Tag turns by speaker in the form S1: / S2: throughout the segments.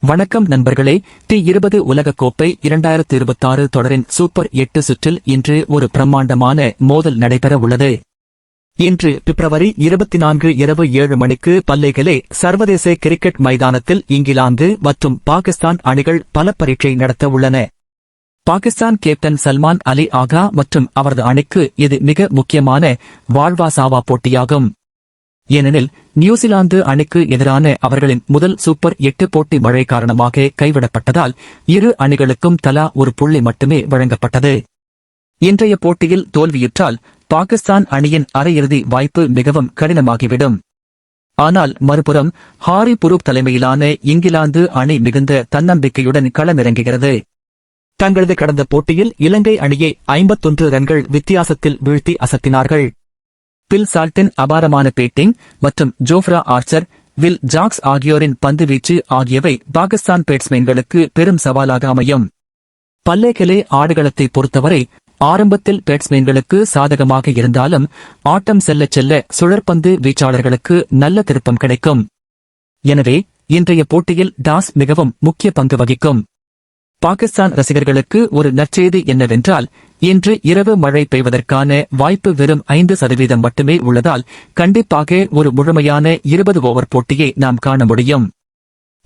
S1: வணக்கம் நண்பர்களே. T20 உலகக்கோப்பை 2026 தொடரின் சூப்பர் 8 சுற்றில் இன்று ஒரு பிரம்மாண்டமான மோதல் நடைபெற உள்ளது. இன்று பிப்ரவரி 24 இரவு 7 மணிக்கு பல்லேகலே சர்வதேச கிரிக்கெட் மைதானத்தில் இங்கிலாந்து மற்றும் பாகிஸ்தான் அணிகள் பல பரீட்சை நடத்த உள்ளன. பாகிஸ்தான் கேப்டன் சல்மான் அலி ஆகா மற்றும் அவரது அணிக்கு இது மிக முக்கியமான வாழ்வா சாவா போட்டியாகும். ஏனெனில் நியூசிலாந்து அணிக்கு எதிரான அவர்களின் முதல் சூப்பர் 8 போட்டி மழை காரணமாக கைவிடப்பட்டதால் இரு அணிகளுக்கும் தலா ஒரு புள்ளி மட்டுமே வழங்கப்பட்டது. இன்றைய போட்டியில் தோல்வியுற்றால் பாகிஸ்தான் அணியின் அரையிறுதி வாய்ப்பு மிகவும் கடினமாகிவிடும். ஆனால் மறுபுறம் ஹாரி புரூப் தலைமையிலான இங்கிலாந்து அணி மிகுந்த தன்னம்பிக்கையுடன் களமிறங்குகிறது. தங்களது கடந்த போட்டியில் இலங்கை அணியை 51 ரன்கள் வித்தியாசத்தில் வீழ்த்தி அசத்தினார்கள். பில் சால்டன் அபாரமான பேட்டிங் மற்றும் ஜோஃப்ரா ஆர்ச்சர், வில் ஜாக்ஸ் ஆகியோரின் பந்துவீச்சு ஆகியவை பாகிஸ்தான் பேட்ஸ்மேன்களுக்கு பெரும் சவாலாக அமையும். பல்லேகலே ஆடுகளத்தை பொறுத்தவரை ஆரம்பத்தில் பேட்ஸ்மேன்களுக்கு சாதகமாக இருந்தாலும் ஆட்டம் செல்ல செல்ல சுழற்பந்து வீச்சாளர்களுக்கு நல்ல திருப்பம் கிடைக்கும். எனவே இன்றைய போட்டியில் டாஸ் மிகவும் முக்கிய பங்கு வகிக்கும். பாகிஸ்தான் ரசிகர்களுக்கு ஒரு நற்செய்தி என்னவென்றால், இன்று இரவு மழை பெய்வதற்கான வாய்ப்பு வெறும் 5% மட்டுமே உள்ளதால் கண்டிப்பாக ஒரு முழுமையான 20 ஓவர் போட்டியை நாம் காண முடியும்.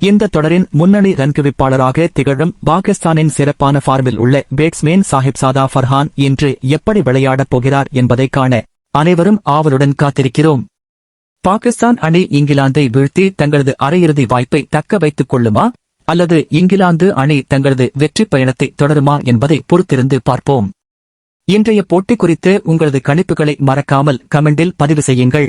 S1: இந்த தொடரின் முன்னணி ரன்குவிப்பாளராக திகழும் பாகிஸ்தானின் சிறப்பான ஃபார்மில் உள்ள பேட்ஸ்மேன் சாஹிப்சாதா ஃபர்ஹான் இன்று எப்படி விளையாடப் போகிறார் என்பதை காண அனைவரும் ஆவலுடன் காத்திருக்கிறோம். பாகிஸ்தான் அணி இங்கிலாந்தை வீழ்த்தி தங்களது அரையிறுதி வாய்ப்பை தக்க வைத்துக் கொள்ளுமா அல்லது இங்கிலாந்து அணி தங்களது வெற்றி பயணத்தை தொடருமா என்பதை பொறுத்திருந்து பார்ப்போம். இன்றைய போட்டி குறித்து உங்களது கணிப்புகளை மறக்காமல் கமெண்டில் பதிவு செய்யுங்கள்.